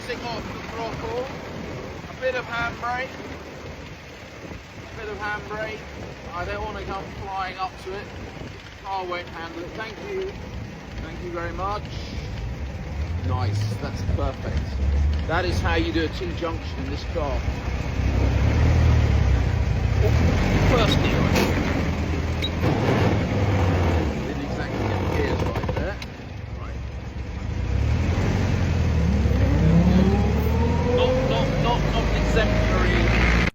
easing off the throttle, a bit of handbrake, I don't want to come flying up to it, car won't handle it. Thank you very much. Nice, that's perfect. That is how you do a T-junction in this car. First gear.